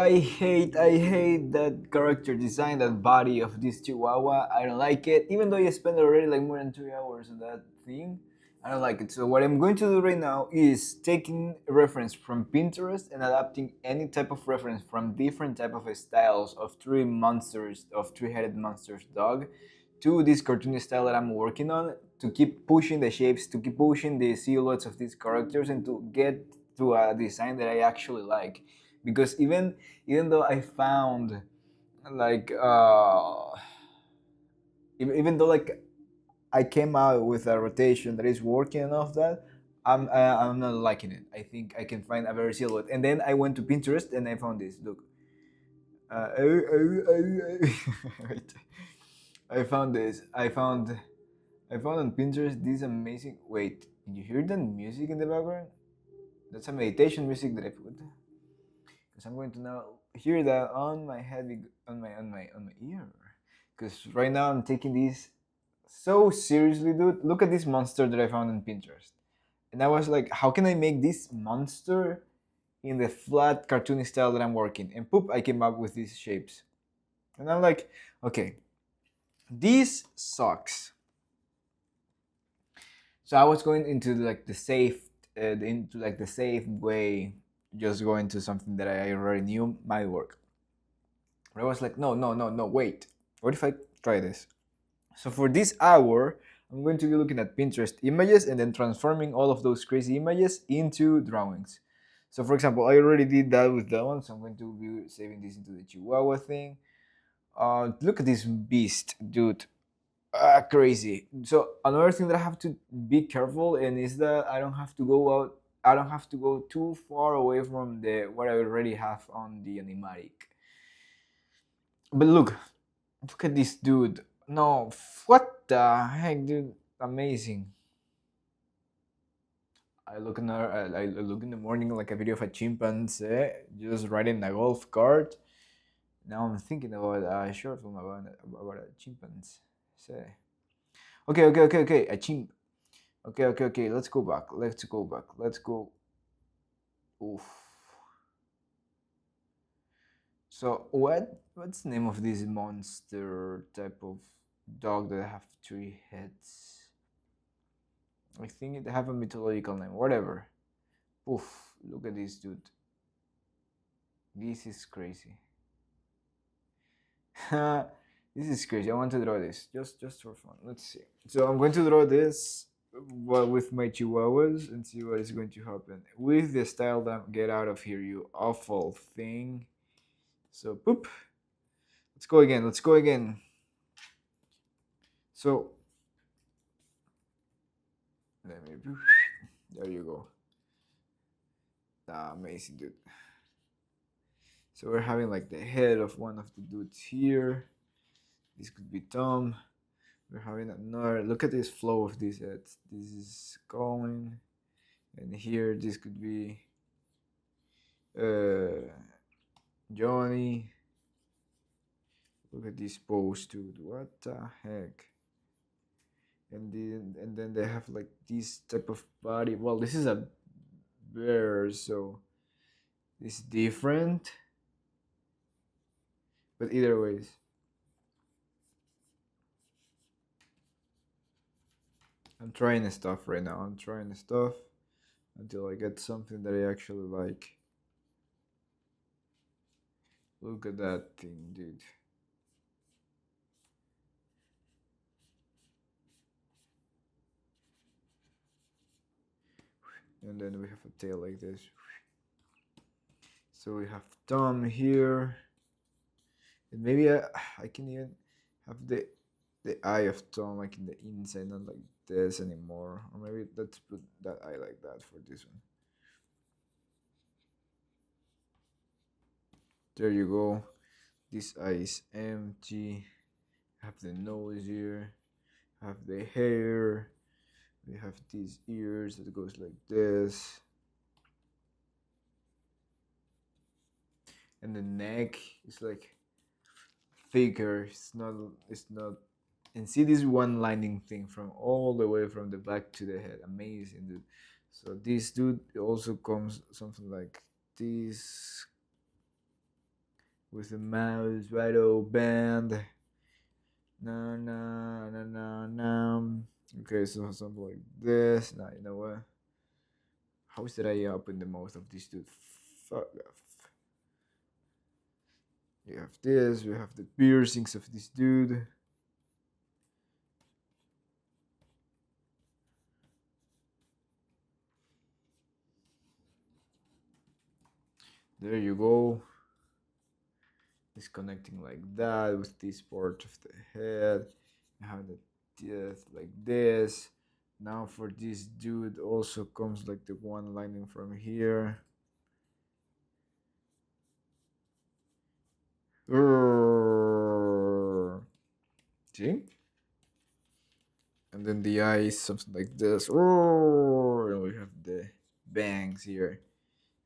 I hate that character design, that body of this chihuahua. I don't like it. Even though you spent already like more than 3 hours on that thing, I don't like it. So what I'm going to do right now is taking a reference from Pinterest and adapting any type of reference from different type of styles of three monsters, of three-headed monsters dog, to this cartoon style that I'm working on to keep pushing the shapes, to keep pushing the silhouettes of these characters, and to get to a design that I actually like. Because even though I found like even though like I came out with a rotation that is working enough that I'm not liking it. I think I can find a better silhouette. And then I went to Pinterest and I found this. Look, wait. I found this. I found on Pinterest this amazing. Wait, you hear that music in the background? That's a meditation music that I put. Because I'm going to now hear that on my head, on my ear. Because right now I'm taking this so seriously, dude. Look at this monster that I found on Pinterest, and I was like, how can I make this monster in the flat cartoony style that I'm working? And poop, I came up with these shapes, and I'm like, okay, this sucks. So I was going into like the safe way, just going to something that I already knew might work. But I was like, no, no, no, no, wait. What if I try this? So for this hour, I'm going to be looking at Pinterest images and then transforming all of those crazy images into drawings. So for example, I already did that with that one, so I'm going to be saving this into the Chihuahua thing. Look at this beast, dude. Crazy. So another thing that I have to be careful in is that I don't have to go out. I don't have to go too far away from the what I already have on the animatic. But look at this dude. No, what the heck, dude? Amazing. I look in the morning like a video of a chimpanzee just riding a golf cart. Now I'm thinking about a short film about a chimpanzee. Okay, a chimp. Okay. Let's go back. Let's go back. Let's go. Oof. So what's the name of this monster type of dog that have three heads? I think it have a mythological name. Whatever. Oof. Look at this dude. This is crazy. This is crazy. I want to draw this just for fun. Let's see. So I'm going to draw this with my chihuahuas and see what is going to happen with the style that get out of here, you awful thing. So poop. Let's go again. Let's go again. So let me. There you go. Amazing, dude. So we're having like the head of one of the dudes here. This could be Tom. We're having another. Look at this flow of these heads. This is Colin, and here this could be Johnny. Look at this pose, dude. What the heck? And then they have like this type of body. Well, this is a bear, so it's different. But either ways, I'm trying stuff right now. I'm trying stuff until I get something that I actually like. Look at that thing, dude. And then we have a tail like this. So we have Tom here. And maybe I can even have the eye of Tom like in the inside, not like this anymore. Or maybe let's put that eye like that for this one. There you go. This eye is empty. Have the nose here. Have the hair. We have these ears that goes like this. And the neck is like thicker. It's not and see this one lining thing from all the way from the back to the head. Amazing, dude. So this dude also comes something like this. with the mouse right band. No, no, no, no, no. Okay, so something like this. Now you know what? How is that I open the mouth of this dude? Fuck off. We have this. We have the piercings of this dude. There you go. It's connecting like that with this part of the head. You have the teeth like this. Now for this dude also comes like the one lining from here. See? And then the eyes, something like this. And we have the bangs here.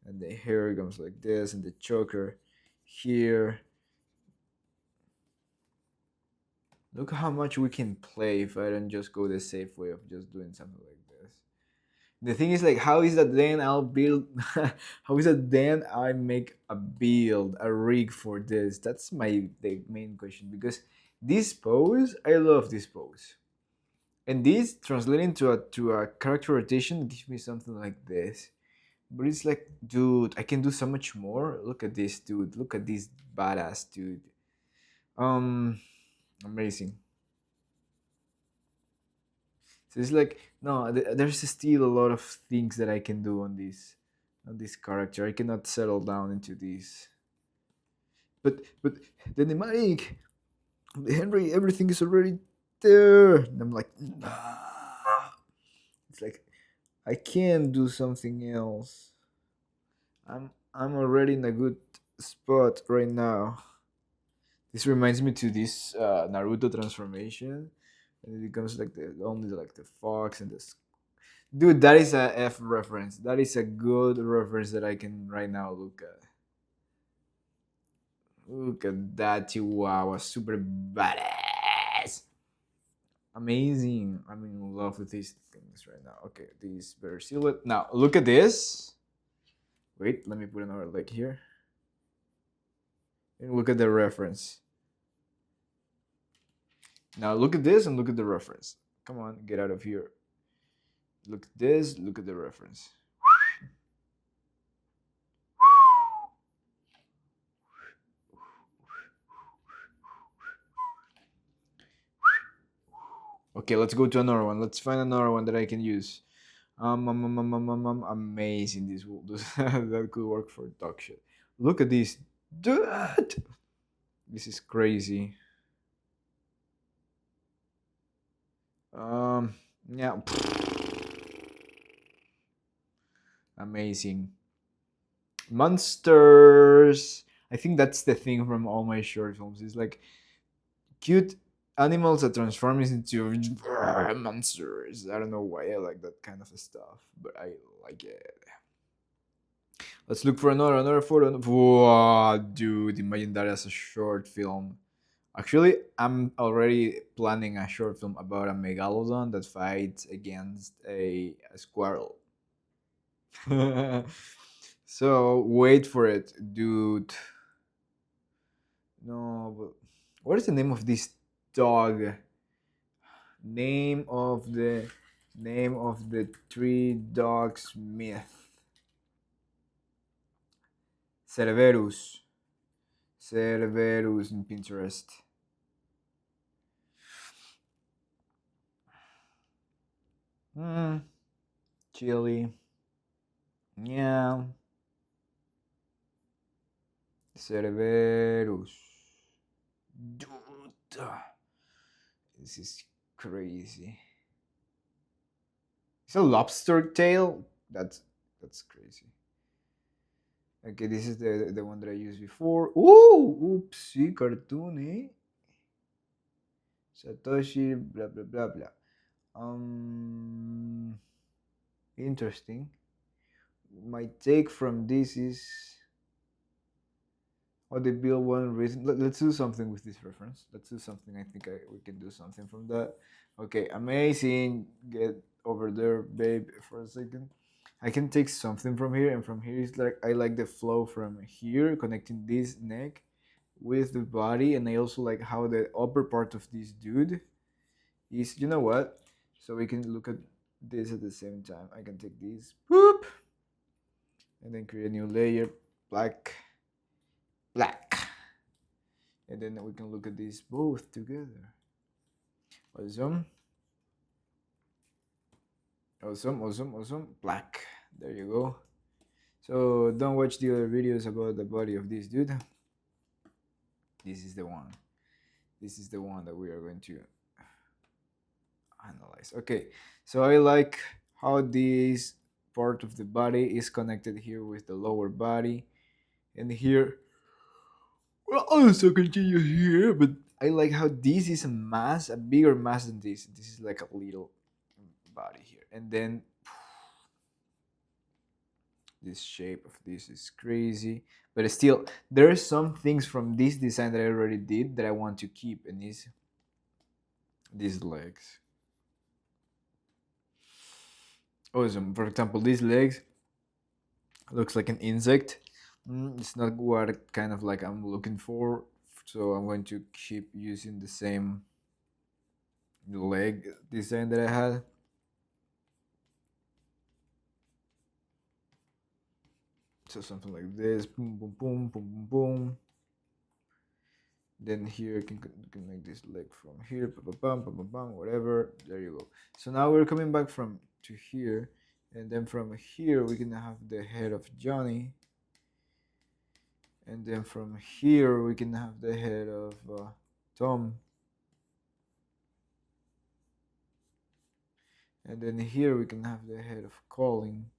And the hair comes like this, and the choker here. Look how much we can play if I don't just go the safe way of just doing something like this. The thing is, like, how is that then I'll build? How is that then I make a build, a rig for this? That's the main question, because this pose, I love this pose, and this translating to a character rotation gives me something like this. But it's like, dude, I can do so much more. Look at this dude. Look at this badass dude. Um, Amazing. So it's like, no, there's still a lot of things that I can do on this character. I cannot settle down into this. But the Nemaric, the Henry, everything is already there. And I'm like, nah. It's like I can do something else. I'm already in a good spot right now. This reminds me to this Naruto transformation, and it becomes like the only like the fox and the dude. That is a F reference. That is a good reference that I can right now look at. Look at that chihuahua, super badass, amazing. I'm in love with these things right now. Okay, these better silhouette. Now look at this. Wait, let me put another leg here. And look at the reference. Now look at this and look at the reference. Come on, get out of here. Look at this, look at the reference. Okay, let's go to another one. Let's find another one that I can use. Amazing. That could work for dog shit. Look at this. Dude! This is crazy. Yeah. Amazing. Monsters. I think that's the thing from all my short films. It's like cute animals that transform into monsters. I don't know why I like that kind of stuff, but I like it. Let's look for another photo. Wow, dude, imagine that as a short film. Actually, I'm already planning a short film about a megalodon that fights against a squirrel. So wait for it, dude. No, but what is the name of this dog? Name of the three dogs myth. Cerberus. Cerberus in Pinterest. Chili. Yeah. Cerberus. Dude. This is crazy. It's a lobster tail? That's crazy. Okay, this is the one that I used before. Ooh, oopsie, cartoon, eh? Satoshi, blah blah blah blah. Interesting. My take from this is, oh, they build one reason. Let's do something with this reference. Let's do something. I think we can do something from that. Okay, amazing. Get over there, babe, for a second. I can take something from here, and from here is like I like the flow from here connecting this neck, with the body, and I also like how the upper part of this dude is. You know what? So we can look at this at the same time. I can take this, boop, and then create a new layer, black, black, and then we can look at these both together. Awesome, awesome, awesome, awesome. Black. There you go. So don't watch the other videos about the body of this dude. This is the one. This is the one that we are going to analyze. Okay, so I like how this part of the body is connected here with the lower body, and here will also continue here. But I like how this is a mass, a bigger mass than this. This is like a little body here, and then this shape of this is crazy. But still, there are some things from this design that I already did that I want to keep, and these legs. Awesome. For example, these legs looks like an insect. It's not what kind of like I'm looking for, so I'm going to keep using the same leg design that I had. So something like this, boom, boom, boom, boom, boom, boom. Then here you can make this leg from here, bam, bam, bam, bam, whatever. There you go. So now we're coming back from to here, and then from here we can have the head of Johnny, and then from here we can have the head of Tom, and then here we can have the head of Colin.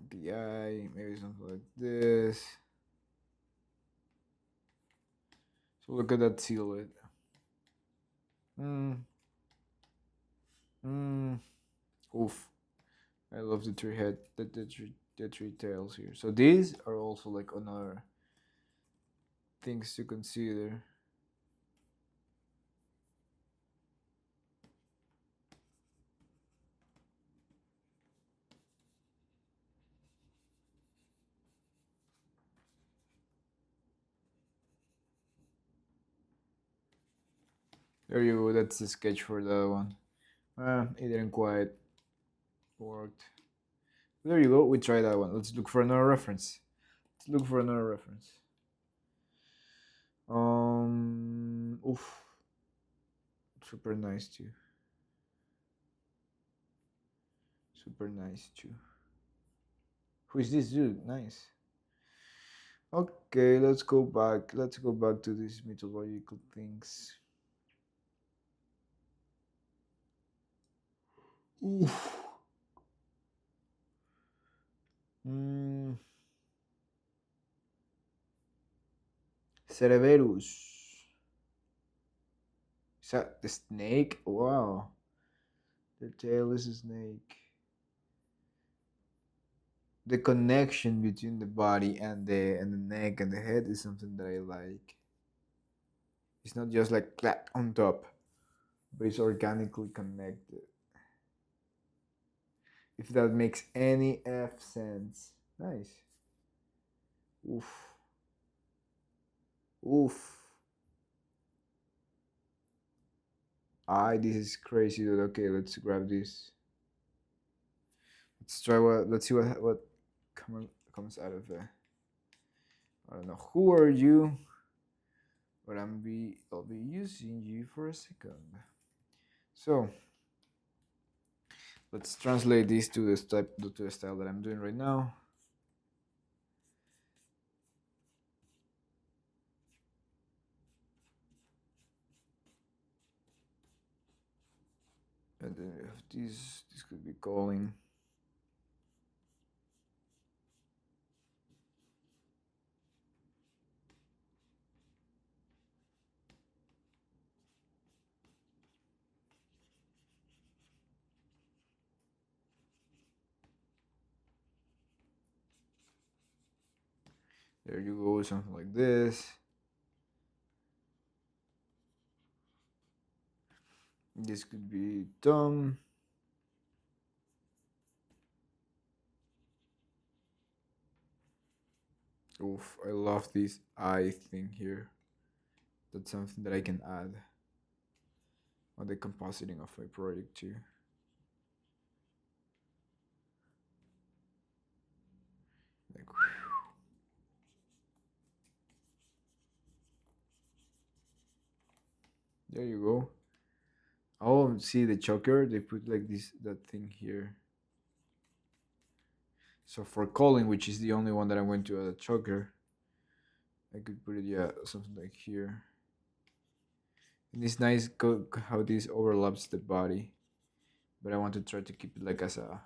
The eye, maybe something like this. So look at that silhouette. Mm. Mm. Oof. I love the three head, the three tails here. So these are also like another things to consider. There you go. That's the sketch for that one. It didn't quite work. There you go. We try that one. Let's look for another reference. Let's look for another reference. Oof. Super nice too. Super nice too. Who is this dude? Nice. Okay, let's go back. Let's go back to these mythological things. Oof. Mm. Cerberus. Is that the snake? Wow. The tail is a snake. The connection between the body and the neck and the head is something that I like. It's not just like clap on top, but it's organically connected. If that makes any F sense. Nice. Oof. Oof. This is crazy, dude. Okay, let's grab this. Let's try what. Let's see what comes out of it. I don't know who are you, but I'll be using you for a second. So let's translate this to the style that I'm doing right now. And then we have this. This could be calling. There you go, something like this. This could be Tom. Oof, I love this eye thing here. That's something that I can add on the compositing of my project too. Like, there you go. Oh, see the choker? They put like this that thing here. So for calling, which is the only one that I'm going to add a choker, I could put it, yeah, something like here. And it's nice how this overlaps the body, but I want to try to keep it like as a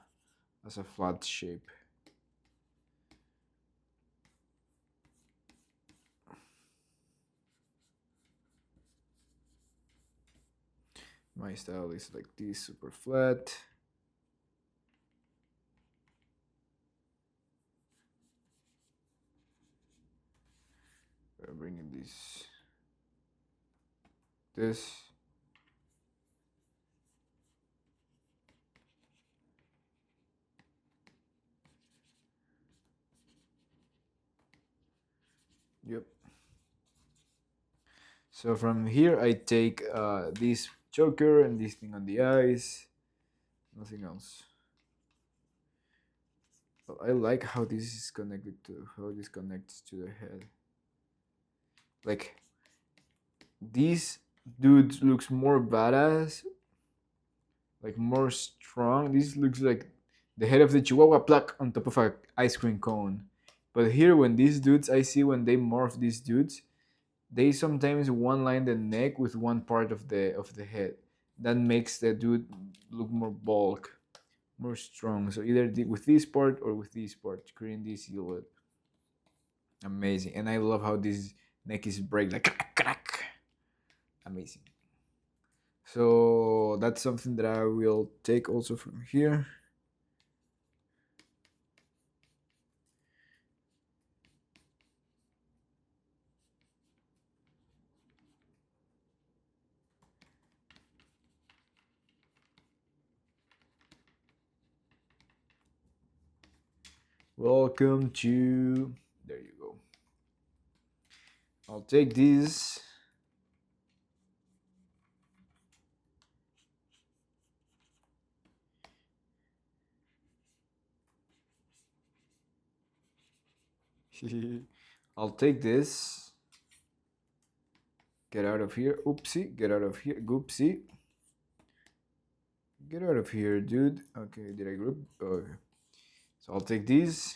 flat shape. My style is like this, super flat. We're bringing this. Yep. So from here, I take this choker and this thing on the eyes. Nothing else. But I like how this is connected to how this connects to the head. Like this dude looks more badass, like more strong. This looks like the head of the chihuahua pluck on top of a ice cream cone. But here, when these dudes, I see when they morph these dudes, they sometimes one line the neck with one part of the head. That makes the dude look more bulk, more strong. So either with this part or with this part, creating this silhouette. Amazing, and I love how this neck is break like crack, crack. Amazing. So that's something that I will take also from here. Welcome to. There you go. I'll take this. I'll take this. Get out of here. Oopsie. Get out of here. Goopsie. Get out of here, dude. Okay, did I group? Okay. So I'll take these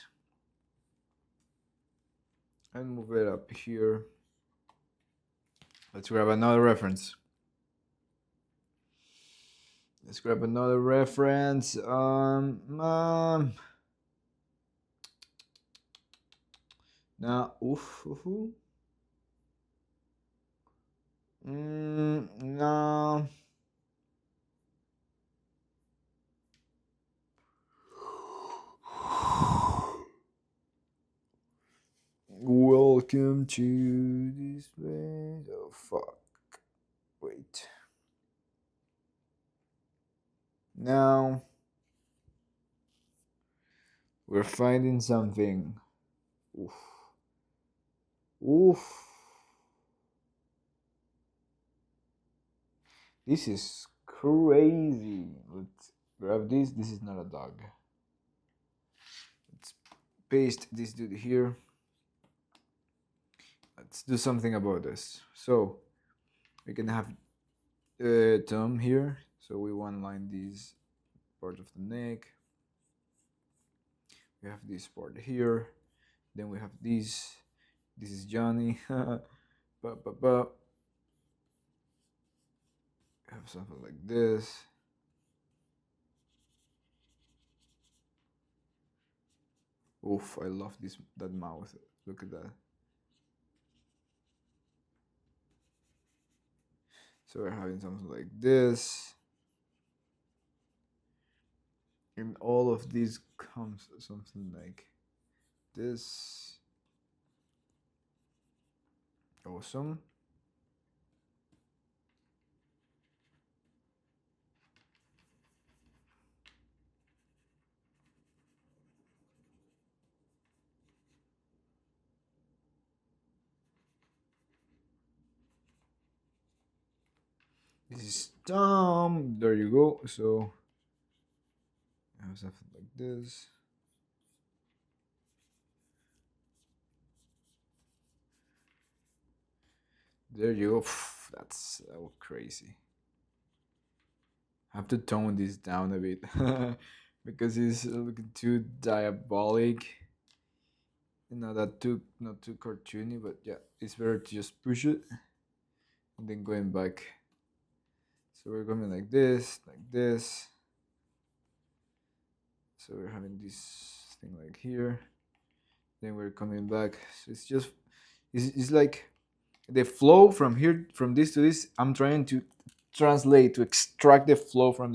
and move it up here. Let's grab another reference. Let's grab another reference. Now, oof, oof. No. Welcome to this place. Oh, fuck. Wait. Now, we're finding something. Oof. Oof. This is crazy. Let's grab this. This is not a dog. Let's paste this dude here. Let's do something about this. So we can have Tom here. So we one line this part of the neck. We have this part here. Then we have this. This is Johnny. Have something like this. Oof, I love that mouth. Look at that. So we're having something like this. And all of these comes something like this. Awesome. This is dumb. There you go. So I have something like this. There you go. That's so crazy. I have to tone this down a bit because it's looking too diabolic. That too not too cartoony, but yeah, it's better to just push it and then going back. So we're coming like this, like this. So we're having this thing like here. Then we're coming back. So it's just it's like the flow from here from this to this. I'm trying to translate to extract the flow from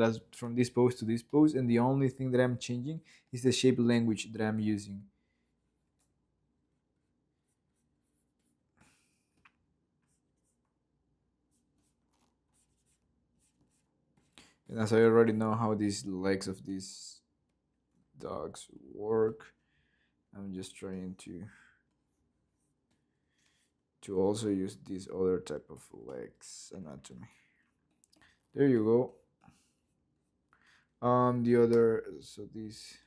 this pose to this pose, and the only thing that I'm changing is the shape language that I'm using. And as I already know how these legs of these dogs work, I'm just trying to also use this other type of legs anatomy. There you go. The other, so this.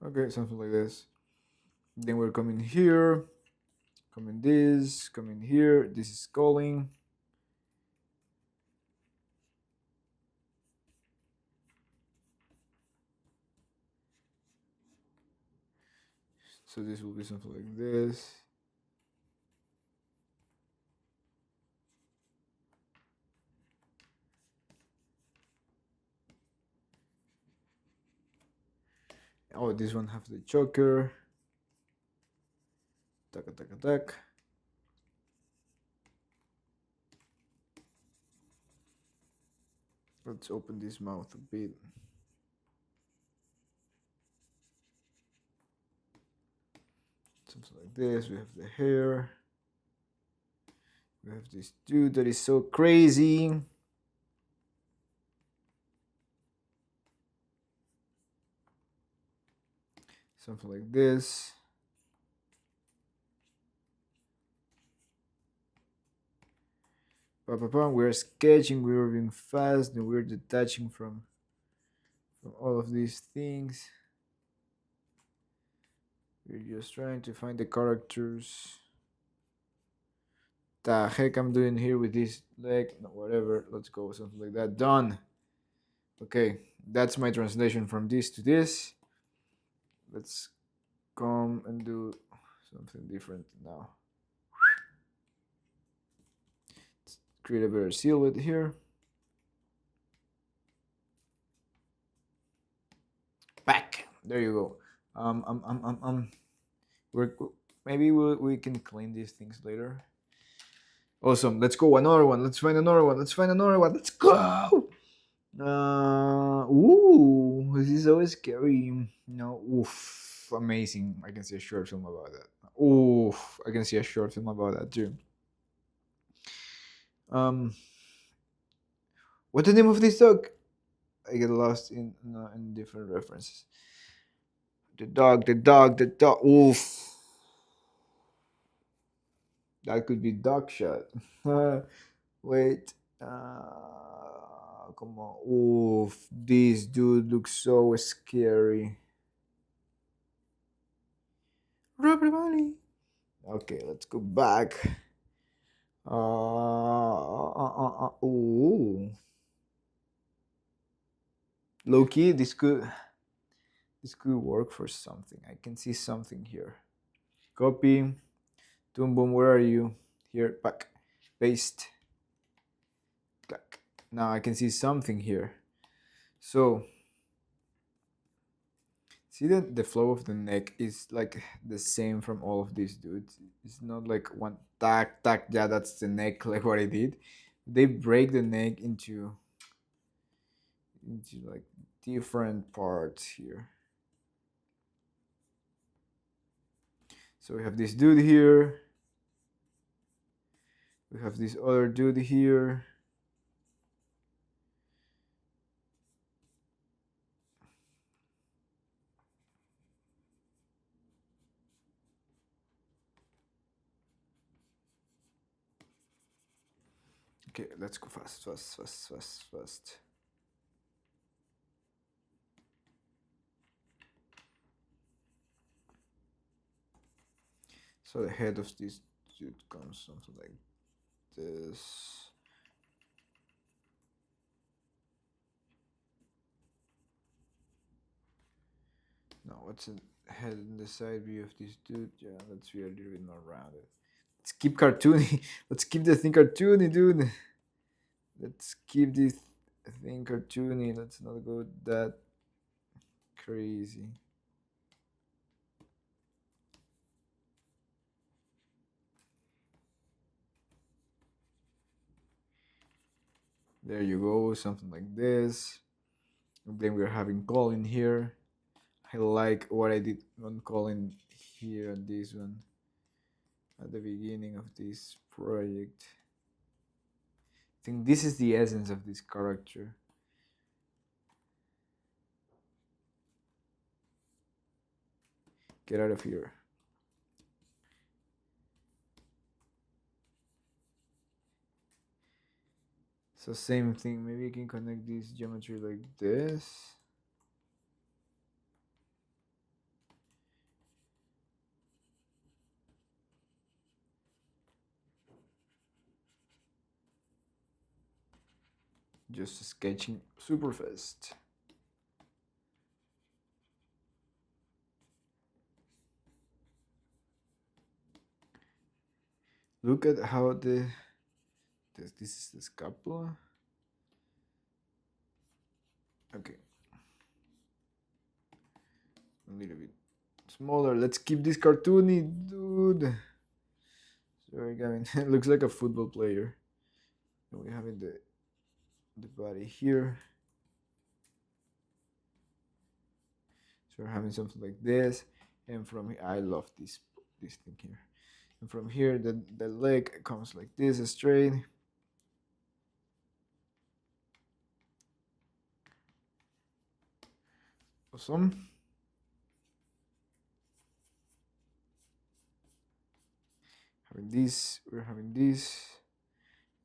Okay, something like this. Then we're coming here, coming this, coming here. This is calling. So this will be something like this. Oh, this one has the choker. Tack, tack, tack. Let's open this mouth a bit. Something like this. We have the hair. We have this dude that is so crazy. Something like this. We're sketching, we're moving fast, and we're detaching from all of these things. We're just trying to find the characters. The heck I'm doing here with this leg? No, whatever. Let's go, something like that. Done. Okay, that's my translation from this to this. Let's come and do something different now. Let's create a better silhouette here. Back. There you go. We're, maybe we can clean these things later. Awesome. Let's go. Another one. Let's find another one. Let's find another one. Let's go. Ooh, this is always scary. No, oof, amazing. I can see a short film about that. Oof, I can see a short film about that too. Um, what's the name of this dog? I get lost in different references. The dog, the dog, the dog. Oof, that could be dog shot. Wait. Come on. Oof, this dude looks so scary. Rubber Bunny. Okay, let's go back. Ooh. Low key, this could work for something. I can see something here. Copy. Boom boom, where are you? Here, back. Paste. Clack. Now I can see something here. So see that the flow of the neck is like the same from all of these dudes. It's not like one tack tack. Yeah, that's the neck. Like what I did. They break the neck into like different parts here. So we have this dude here. We have this other dude here. Okay, let's go fast, fast, fast, fast, fast. So the head of this dude comes something like this. No, what's the head and the side view of this dude? Yeah, let's be a little bit more rounded. Let's keep cartoony. Let's keep the thing cartoony, dude. Let's keep this thing cartoony. Let's not go that crazy. There you go, something like this. And then we're having Colin here. I like what I did on Colin here on this one at the beginning of this project. I think this is the essence of this character. Get out of here. So same thing, maybe I can connect this geometry like this. Just sketching super fast. Look at how this is the scapula. Okay. A little bit smaller. Let's keep this cartoony, dude. Sorry, Gavin. It looks like a football player. And we have the body here. So we're having something like this, and from here, I love this thing here. And from here, the leg comes like this, straight. Awesome. Having this, we're having this,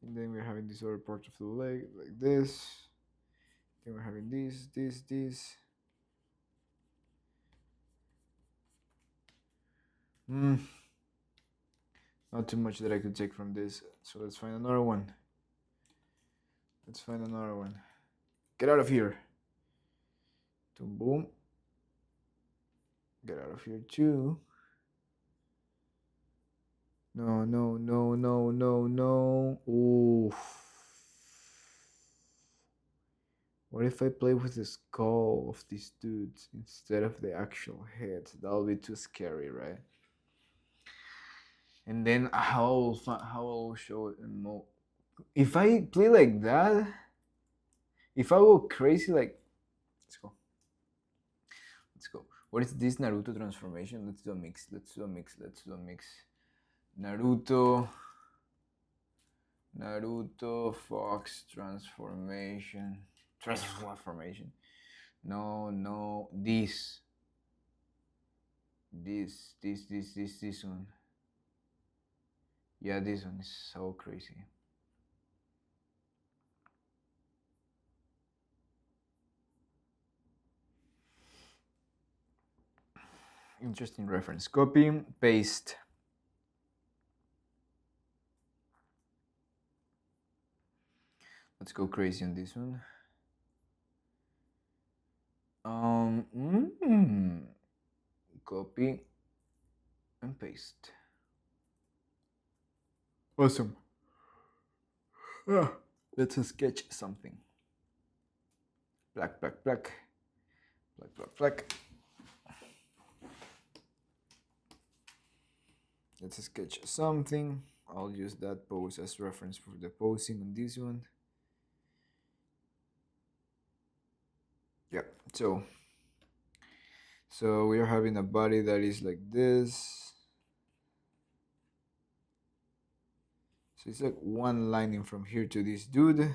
and then we're having this other part of the leg like this. Then we're having this. Not too much that I could take from this. So let's find another one. Let's find another one. Get out of here. Boom, boom. Get out of here too. No, no, no, no, no, no. Ooh. What if I play with the skull of these dudes instead of the actual head? That'll be too scary, right? And then how I'll show it in more. If I play like that, if I go crazy, like, let's go. Let's go. What is this Naruto transformation? Let's do a mix. Let's do a mix. Let's do a mix. Naruto Fox transformation. Transformation. No. This one. Yeah, this one is so crazy. Interesting reference. Copy, paste. Let's go crazy on this one. Copy and paste. Awesome. Let's sketch something. Black. Let's sketch something. I'll use that pose as reference for the posing on this one. Yeah, so we are having a body that is like this. So it's like one lining from here to this dude,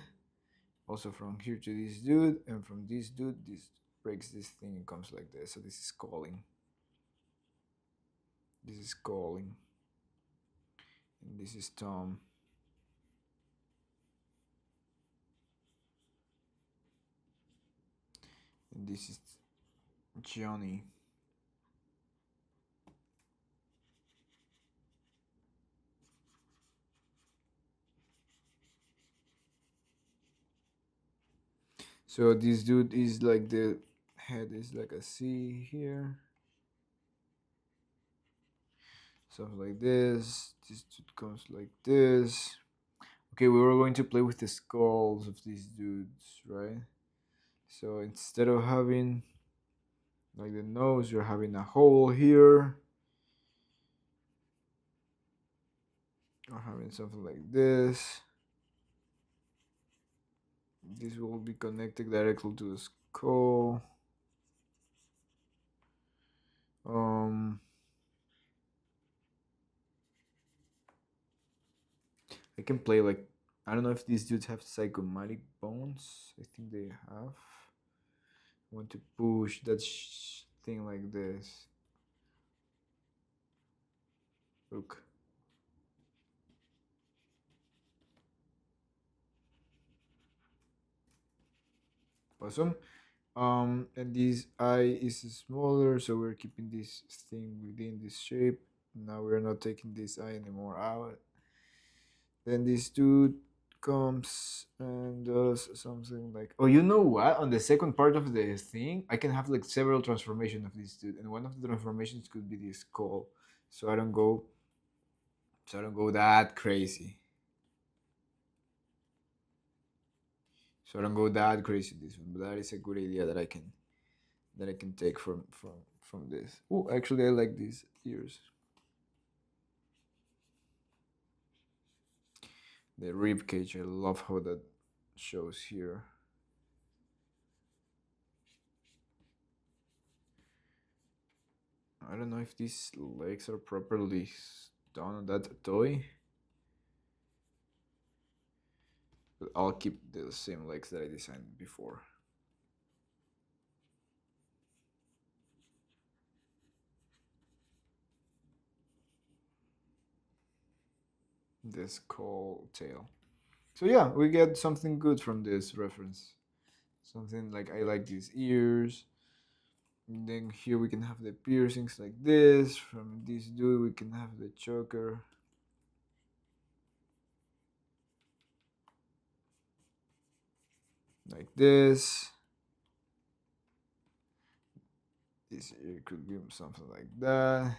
also from here to this dude, and from this dude, this breaks this thing and comes like this. So this is calling. This is calling. And this is Tom. and this is Johnny. So this dude is like the head is like a C here. Something like this. This dude comes like this. Okay, we were going to play with the skulls of these dudes, right? So instead of having like the nose, you're having a hole here. Or having something like this. This will be connected directly to the skull. Um, I can play like, I don't know if these dudes have psychomatic bones. I think they have. I want to push that thing like this. Look. Awesome. And this eye is smaller, so we're keeping this thing within this shape. Now we're not taking this eye anymore out. Then this dude comes and does something like, oh, you know what? On the second part of the thing, I can have like several transformations of this dude, and one of the transformations could be this skull. So I don't go, so I don't go that crazy. So I don't go that crazy this one, but that is a good idea that I can take from this. Oh, actually, I like these ears. The rib cage, I love how that shows here. I don't know if these legs are properly done on that toy, but I'll keep the same legs that I designed before. This skull tail. So yeah, we get something good from this reference. Something like, I like these ears. And then here we can have the piercings like this. From this dude we can have the choker. Like this. This ear could be something like that.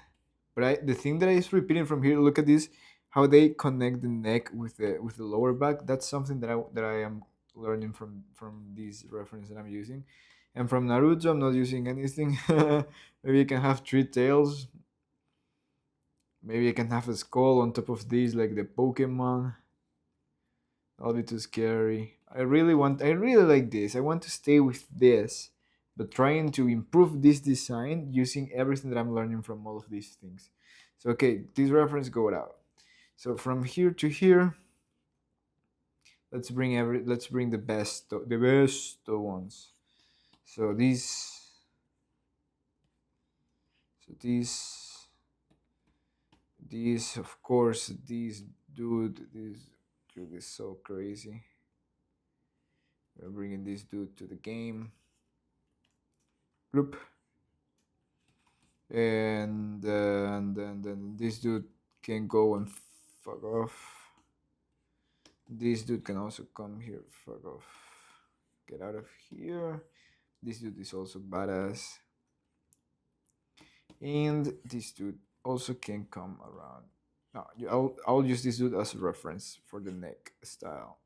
But the thing that is repeating from here, look at this, how they connect the neck with the lower back. That's something that I am learning from this reference that I'm using. And from Naruto, I'm not using anything. Maybe you can have three tails. Maybe I can have a skull on top of these, like the Pokemon. That'll be too scary. I really like this. I want to stay with this, but trying to improve this design using everything that I'm learning from all of these things. So okay, this reference go out. So from here to here, let's bring the best ones. So these of course this dude is so crazy. We're bringing this dude to the game. Group. And then this dude can go and fuck off. This dude can also come here, fuck off. Get out of here. This dude is also badass. And this dude also can come around. No, I'll use this dude as a reference for the neck style.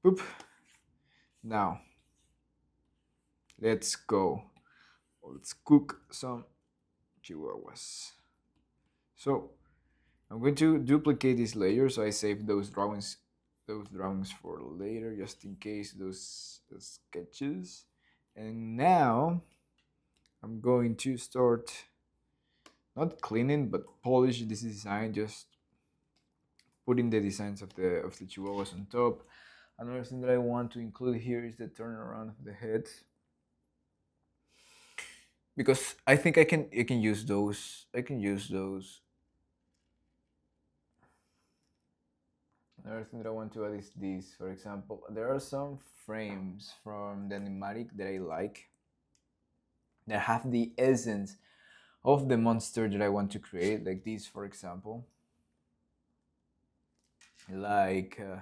Boop. Now, let's go. Let's cook some chihuahuas. So, I'm going to duplicate this layer, so I save those drawings for later, just in case those sketches. And now I'm going to start not cleaning but polish this design, just putting the designs of the chihuahuas on top. Another thing that I want to include here is the turnaround of the head, because I think I can use those. I can use those Another thing that I want to add is this. For example, there are some frames from the animatic that I like that have the essence of the monster that I want to create, like this, for example. Like, uh,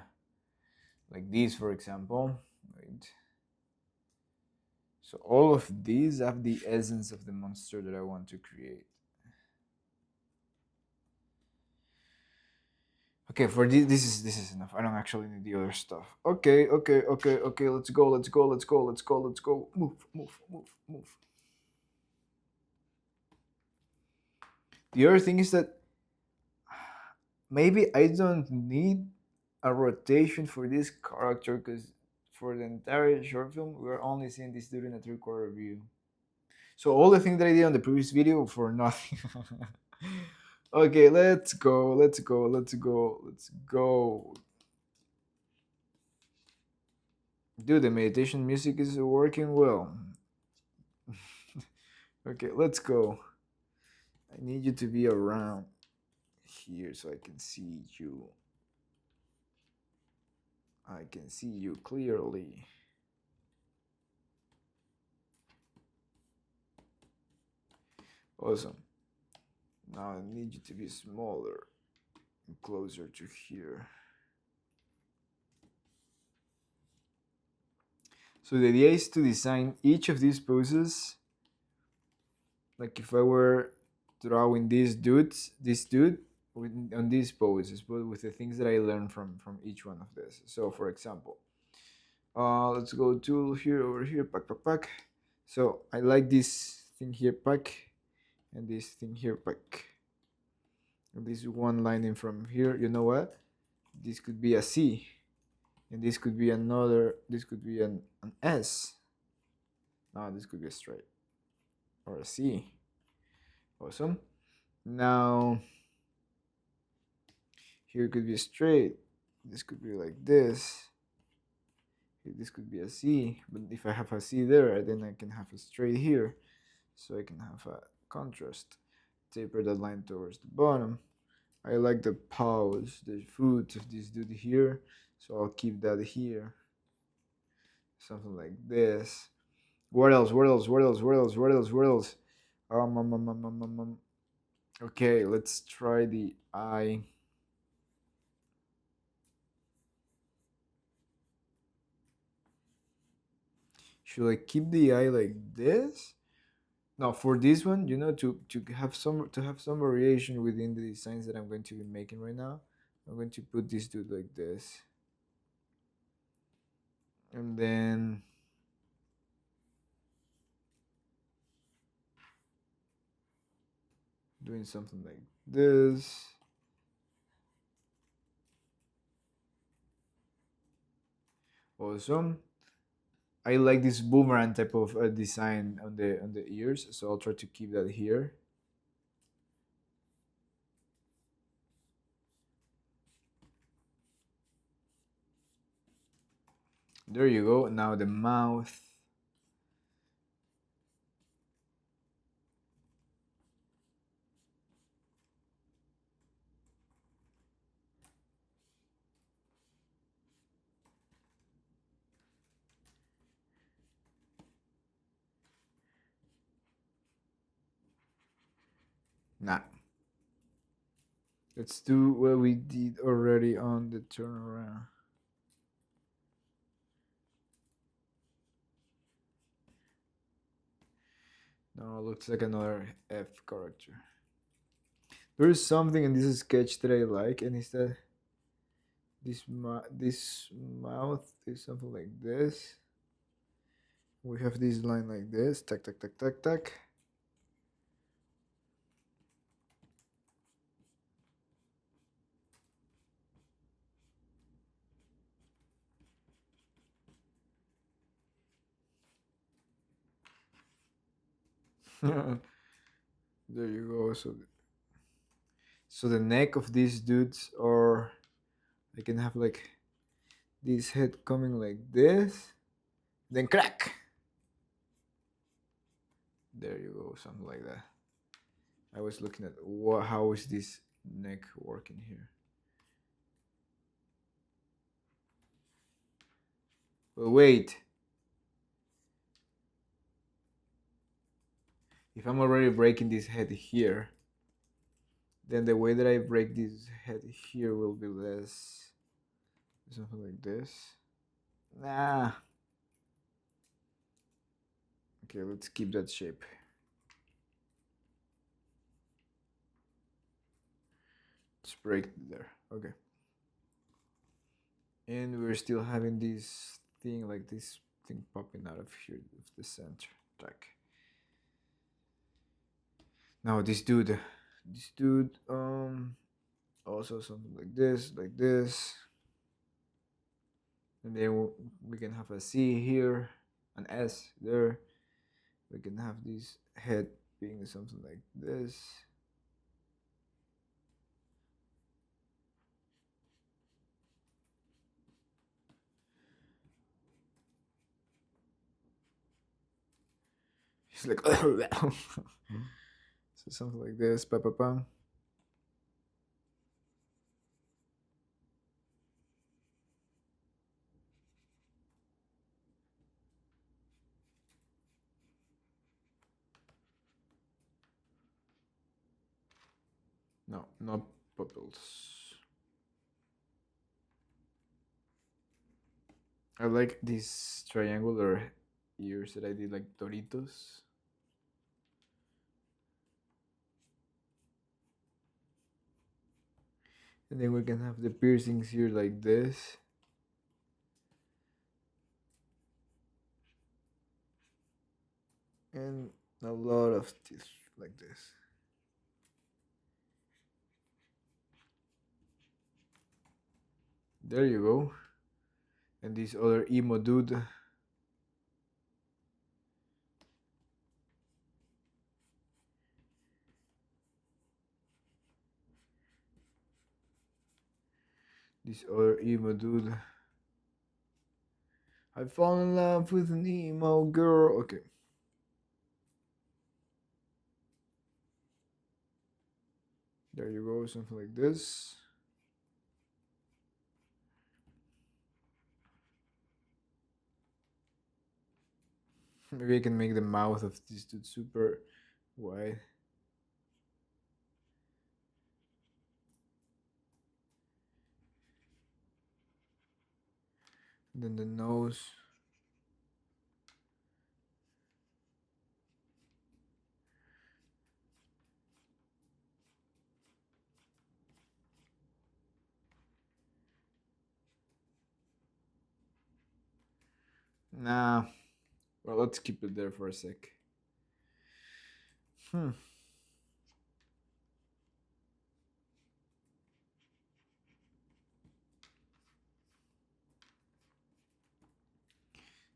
like this, for example. Wait. So all of these have the essence of the monster that I want to create. Okay, for this is enough. I don't actually need the other stuff. Okay. Let's go. Move, move, move, move. The other thing is that maybe I don't need a rotation for this character because for the entire short film we're only seeing this dude in a 3/4 view. So all the things that I did on the previous video for nothing. Okay, let's go. Let's go. Dude, the meditation music is working well. Okay, let's go. I need you to be around here so I can see you. I can see you clearly. Awesome. Now I need you to be smaller and closer to here. So the idea is to design each of these poses. Like if I were drawing this dude on these poses, but with the things that I learned from each one of this. So for example, let's go to here over here, pack. So I like this thing here, pack, and this thing here, pack. And this one line in from here. You know what? This could be a C, and this could be another. This could be an S. No, this could be a straight or a C. Awesome. Now here could be straight. This could be like this. This could be a C, but if I have a C there, then I can have a straight here. So I can have a contrast. Taper that line towards the bottom. I like the paws, the foot of this dude here. So I'll keep that here. Something like this. What else? Okay, let's try the eye. Should I keep the eye like this? Now for this one, to have some variation within the designs that I'm going to be making right now, I'm going to put this dude like this. And then doing something like this. Awesome. I like this boomerang type of design on the ears, so I'll try to keep that here. There you go. Now the mouth. Nah. Let's do what we did already on the turnaround. No, looks like another F character. There is something in this sketch that I like, and it's that this mouth is something like this. We have this line like this. Tack. There you go. So the neck of these dudes are, I can have like this head coming like this, then crack. There you go, something like that. I was looking at how is this neck working here. But wait, if I'm already breaking this head here, then the way that I break this head here will be less. Something like this. Nah. Okay, let's keep that shape. Let's break it there. Okay. And we're still having this thing, like this thing popping out of here, of the center. Track. Now this dude, also something like this, and then we can have a C here, an S there. We can have this head being something like this. He's like, so something like this, pa pa pa. No, not pupils. I like these triangular ears that I did like Doritos. And then we can have the piercings here like this. And a lot of teeth like this. There you go. And this other emo dude. This other emo dude. I fall in love with an emo girl. Okay. There you go, something like this. Maybe I can make the mouth of this dude super wide. Then the nose. Nah. Well, let's keep it there for a sec.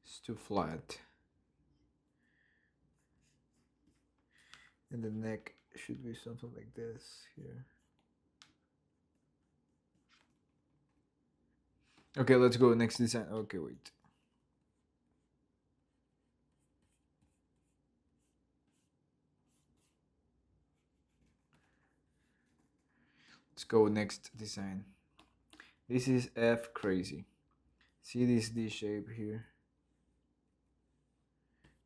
It's too flat. And the neck should be something like this here. Okay, let's go next design. Okay, wait. Let's go next design. This is F crazy. See this D shape here?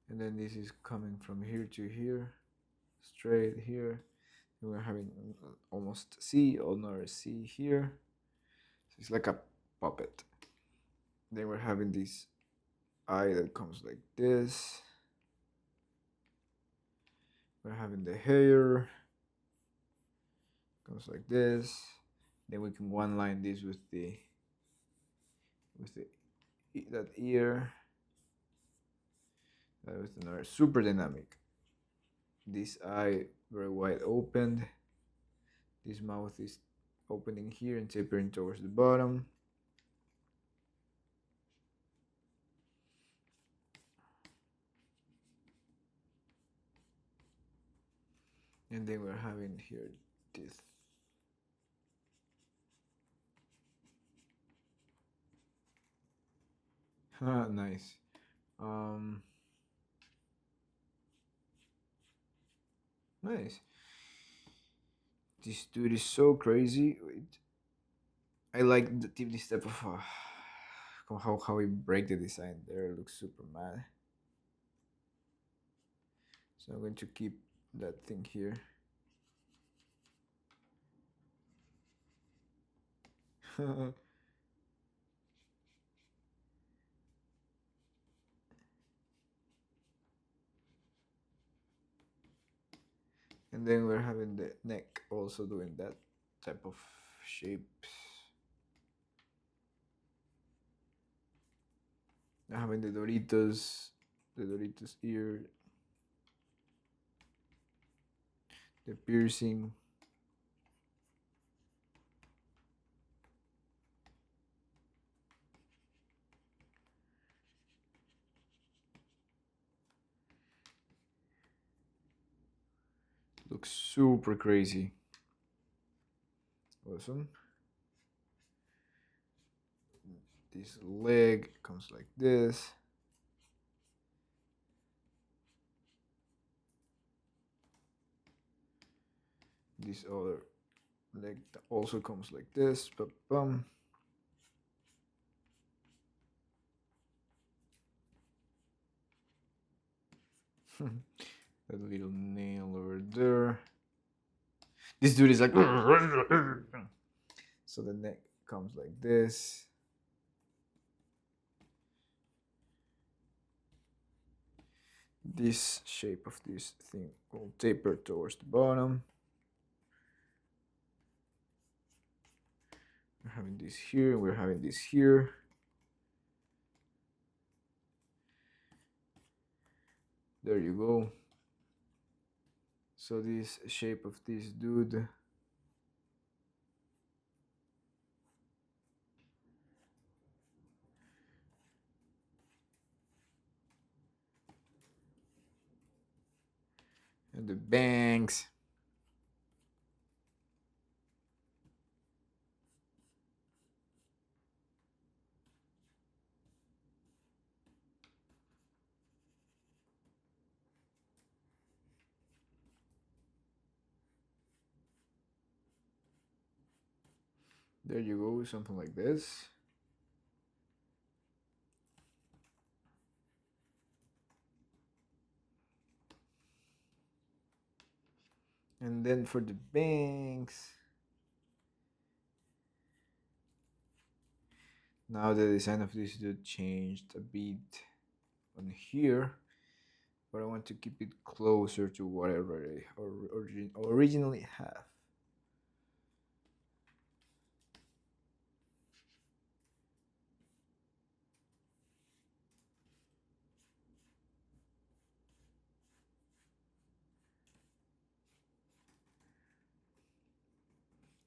And then this is coming from here to here, straight here. And we're having almost C, another C here. So it's like a puppet. Then we're having this eye that comes like this. We're having the hair, comes like this. Then we can one line this with the that ear. With another super dynamic. This eye very wide opened. This mouth is opening here and tapering towards the bottom. And then we're having here this. Nice. Nice. This dude is so crazy. Wait. I like this type of how we break the design there. It looks super mad. So I'm going to keep that thing here. And then we're having the neck also doing that type of shape. Now having the Doritos ear, the piercing. Looks super crazy. Awesome. This leg comes like this. This other leg also comes like this. Bum. That little nail over there. This dude is like. So the neck comes like this. This shape of this thing will taper towards the bottom. We're having this here, we're having this here. There you go. So this shape of this dude. And the bangs. There you go, something like this. And then for the bangs, now the design of this dude changed a bit on here, but I want to keep it closer to whatever I originally have.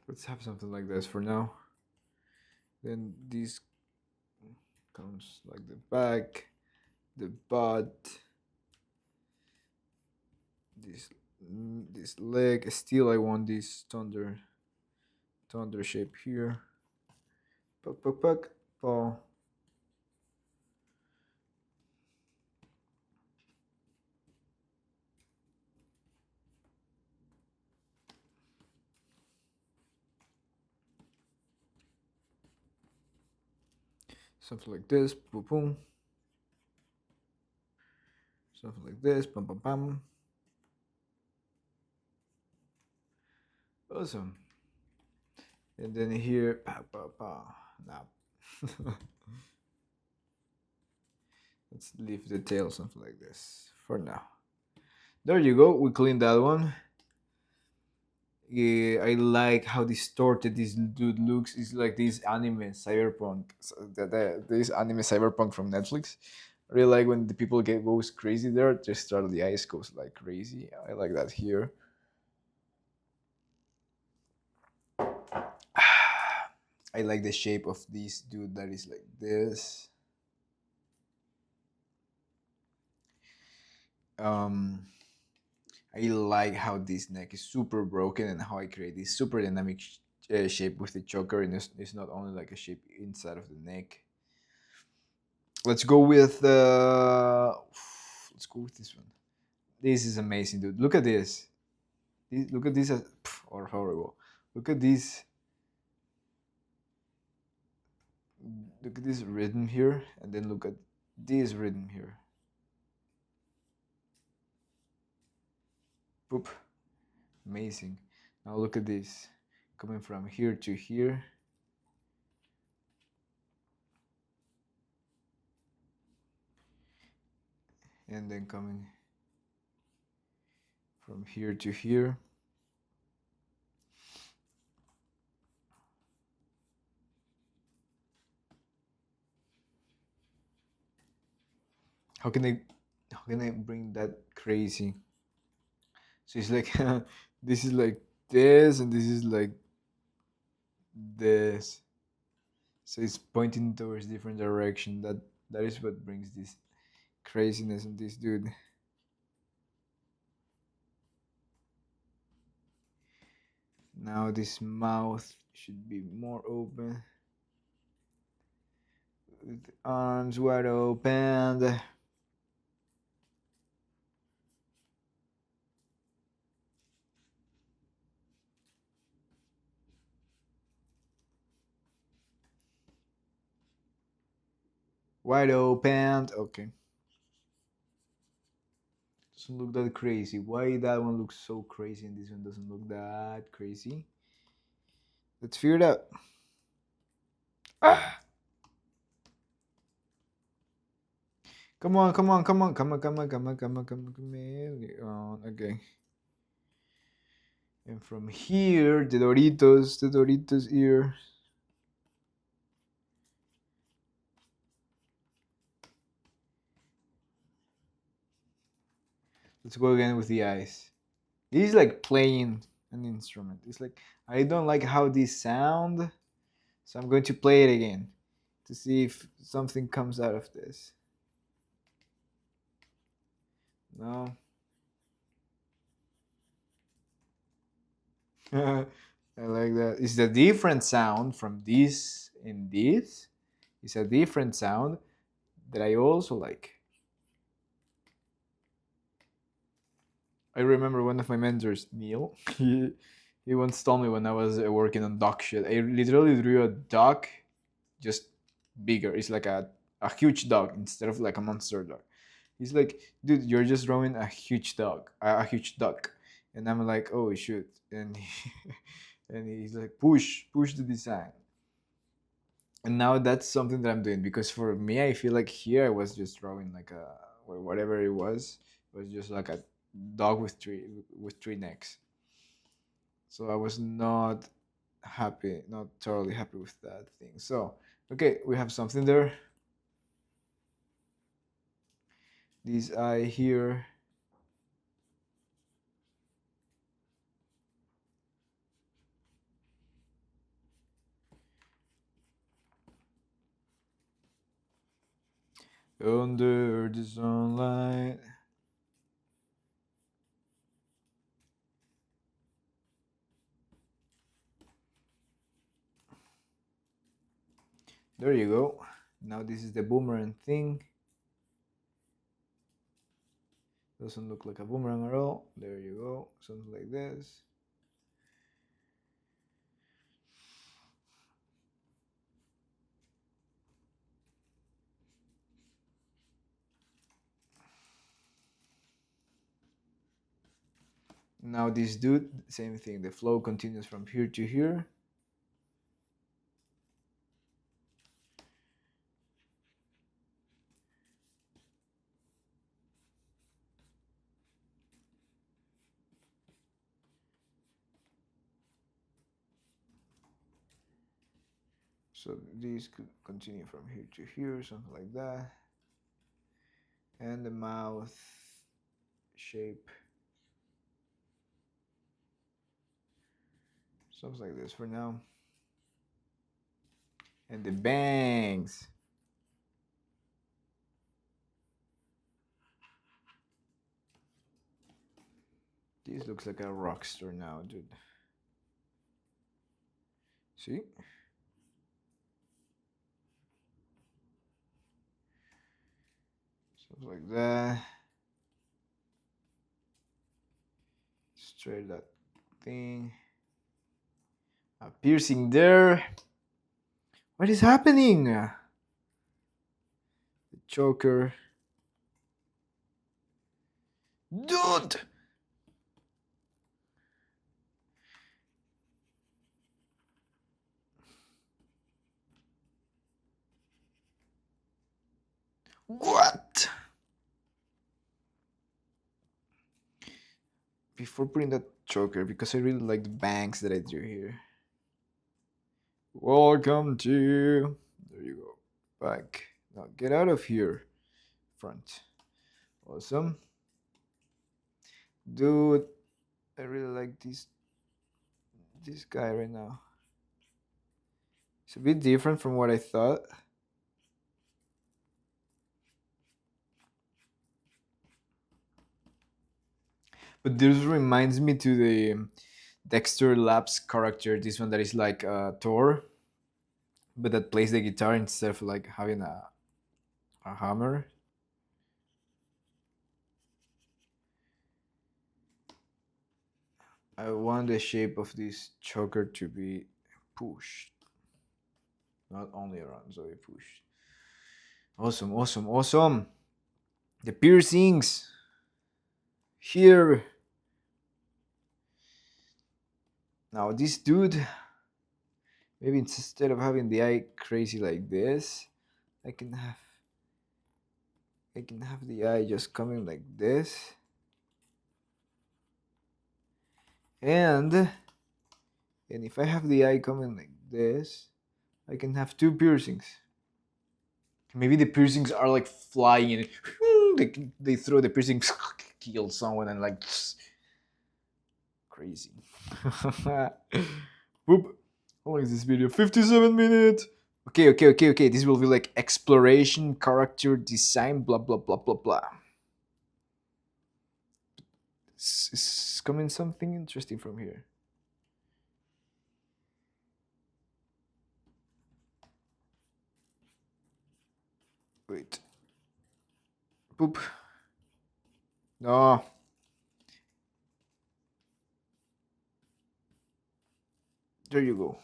Let's have something like this for now. Then this comes like the back, the butt, this leg. Still, I want this thunder shape here. Puck, paw. Something like this, boom, boom. Something like this, pam, pam, pam. Awesome. And then here, pow, pow, pow. Now, let's leave the tail something like this for now. There you go. We cleaned that one. Yeah, I like how distorted this dude looks. It's like this anime cyberpunk. This anime cyberpunk from Netflix. I really like when the people goes crazy there. Just start the eyes goes like crazy. I like that here. I like the shape of this dude that is like this. I like how this neck is super broken and how I create this super dynamic shape with the choker, and it's not only like a shape inside of the neck. Let's go with this one. This is amazing, dude. Look at this. Look at this or horrible. Look at this. Look at this rhythm here, and then look at this rhythm here. Boop. Amazing. Now look at this. Coming from here to here. And then coming from here to here. How can I bring that crazy? So it's like this is like this, and this is like this. So it's pointing towards different direction. That is what brings this craziness in this dude. Now this mouth should be more open, with arms wide open. Wide open. Okay. Doesn't look that crazy. Why that one looks so crazy and this one doesn't look that crazy? Let's figure it out. Ah! Come on, come on, come on, come on, come on, come on, come on, come on, come on. Okay. And from here, the Doritos ear. Let's go again with the eyes. This is like playing an instrument. It's like, I don't like how these sound, so I'm going to play it again to see if something comes out of this. No. I like that. It's a different sound from this and this. It's a different sound that I also like. I remember one of my mentors, Neil, he once told me when I was working on dog shit, I literally drew a dog just bigger. It's like a huge dog instead of like a monster dog. He's like, dude, you're just drawing a huge dog, a huge duck. And I'm like, oh, shoot. And and he's like, push the design. And now that's something that I'm doing because for me, I feel like here I was just drawing like a, or whatever it was just like a dog with three necks. So I was not happy, not totally happy with that thing. So okay, we have something there. This eye here. Under the sunlight. There you go. Now this is the boomerang thing. Doesn't look like a boomerang at all. There you go. Something like this. Now this dude, same thing. The flow continues from here to here. So these could continue from here to here, something like that. And the mouth shape. Something like this for now. And the bangs. This looks like a rock star now, dude. See? Something like that. Straight that thing. A piercing there. What is happening? choker. Dude! What? Before putting that choker, because I really like the bangs that I drew here. Welcome to. There you go. Back. Now get out of here. Front. Awesome. Dude, I really like this guy right now. It's a bit different from what I thought. But this reminds me to the Dexter Labs character, this one that is like Thor, but that plays the guitar instead of like having a hammer. I want the shape of this choker to be pushed, not only around, so we push. Awesome, awesome, awesome. The piercings here. Now this dude, maybe instead of having the eye crazy like this, I can have the eye just coming like this. And if I have the eye coming like this, I can have two piercings. Maybe the piercings are like flying and they throw the piercings, kill someone, and like crazy. Whoop. How long is this video? 57 minutes. Okay, okay, okay, okay. This will be like exploration, character design, blah blah blah blah blah. Is coming something interesting from here. Wait. Boop. No. There you go.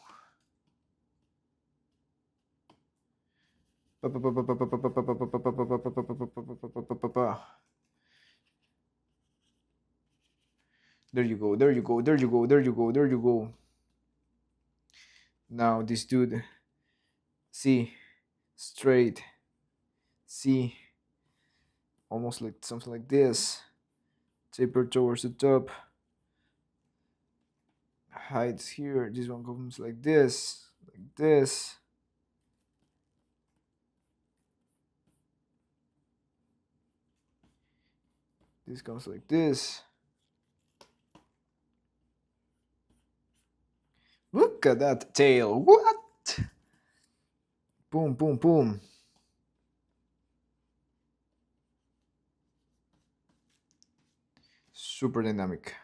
There you go, there you go, there you go, there you go, there you go. Now this dude, see, straight, see, almost like something like this. Taper towards the top. Hides here. This one comes like this, like this. This comes like this. Look at that tail. What? Boom, boom, boom. Super dynamic.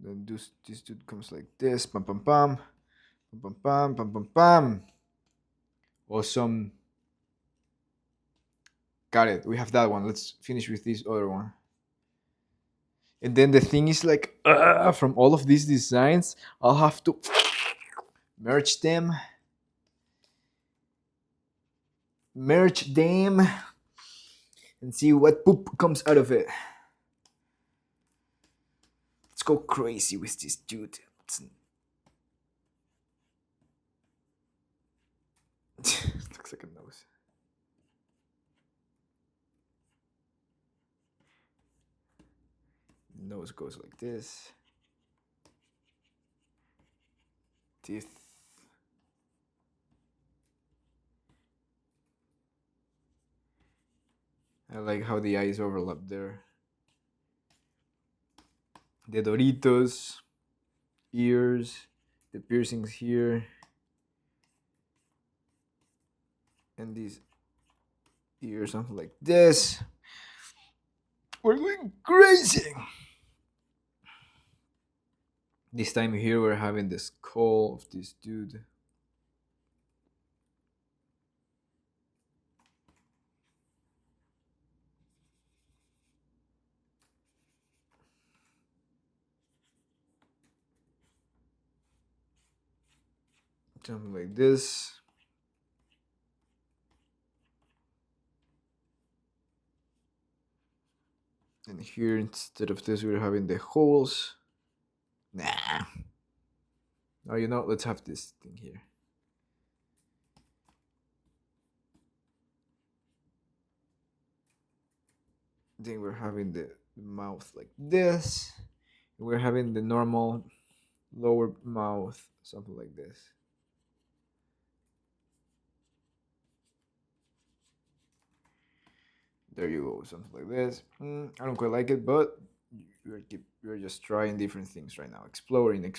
Then this dude comes like this. Pam, pam, pam. Pam, pam, pam, pam, pam, pam. Awesome. Got it. We have that one. Let's finish with this other one. And then the thing is like, from all of these designs, I'll have to merge them. Merge them. And see what poop comes out of it. Let's go crazy with this dude. Looks like a nose. Nose goes like this. Teeth. I like how the eyes overlap there. The Doritos, ears, the piercings here, and these ears, something like this. We're going crazy. This time here we're having the skull of this dude. Something like this. And here, instead of this, we're having the holes. Nah. Oh, let's have this thing here. Then we're having the mouth like this. We're having the normal lower mouth, something like this. There you go, something like this. I don't quite like it, but we're just trying different things right now, exploring.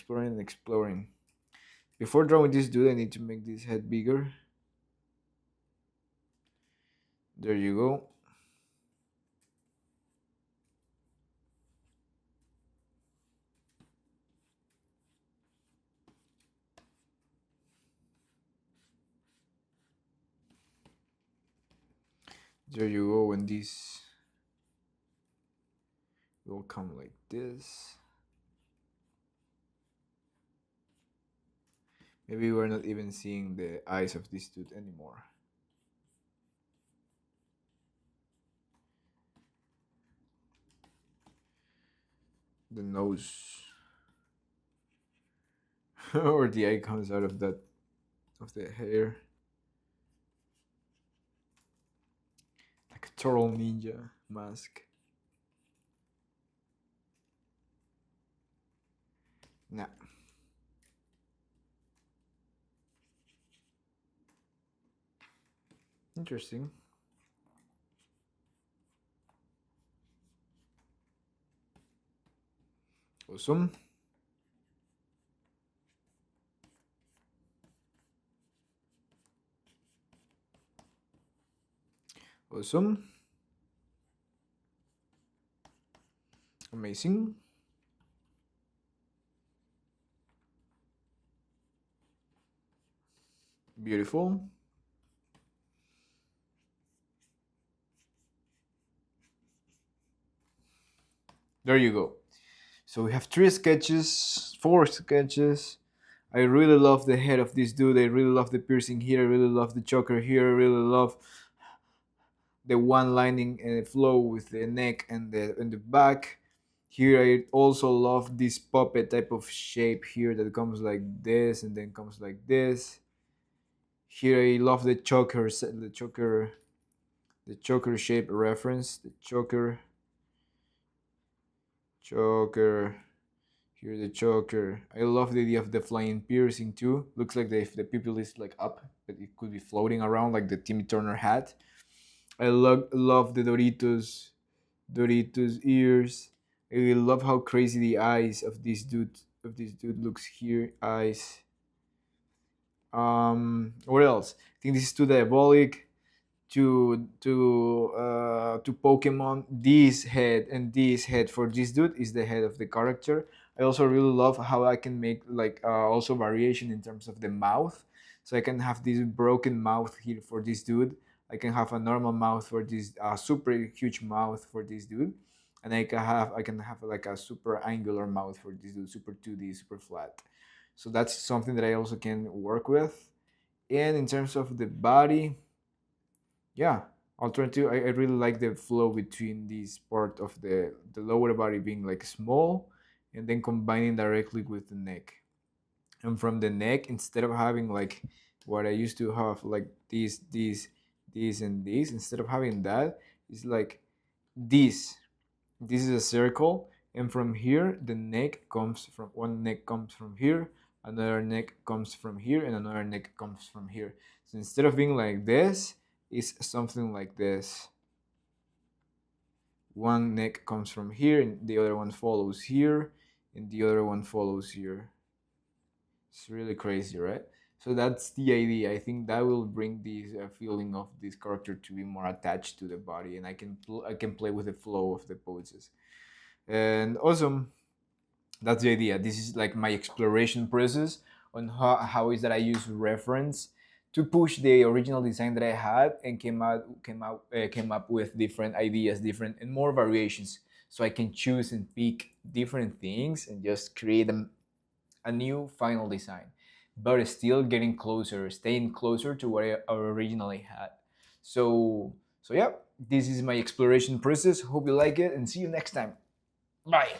Before drawing this dude, I need to make this head bigger. There you go. There you go, and this will come like this. Maybe we're not even seeing the eyes of this dude anymore. The nose. Or the eye comes out of the hair. Like a turtle ninja mask. Nah. Interesting. Awesome. Awesome. Amazing. Beautiful. There you go. So we have 3 sketches, 4 sketches. I really love the head of this dude. I really love the piercing here. I really love the choker here. I really love the one lining flow with the neck and the back. Here I also love this puppet type of shape here that comes like this and then comes like this. Here I love the choker shape reference. The choker. Here the choker. I love the idea of the flying piercing too. Looks like if the pupil is like up, but it could be floating around like the Timmy Turner hat. I love the Doritos ears. I love how crazy the eyes of this dude looks here. Eyes. What else? I think this is too diabolic to Pokemon. This head for this dude is the head of the character. I also really love how I can make like also variation in terms of the mouth. So I can have this broken mouth here for this dude. I can have a normal mouth for this super huge mouth for this dude, and I can have like a super angular mouth for this dude, super 2D, super flat. So that's something that I also can work with. And in terms of the body, yeah, alternative, I really like the flow between this part of the lower body being like small and then combining directly with the neck. And from the neck, instead of having like what I used to have, like this and this, instead of having that, it's like this. This is a circle, and from here the neck comes from one neck comes from here, another neck comes from here, and another neck comes from here. So instead of being like this, it's something like this. One neck comes from here, and the other one follows here, and the other one follows here. It's really crazy, right? So that's the idea. I think that will bring this feeling of this character to be more attached to the body, and I can play with the flow of the poses. And awesome, that's the idea. This is like my exploration process on how is that I use reference to push the original design that I had and came up with different ideas, different and more variations, so I can choose and pick different things and just create a new final design, but still getting closer, staying closer to what I originally had. So yeah, this is my exploration process. Hope you like it and see you next time. Bye.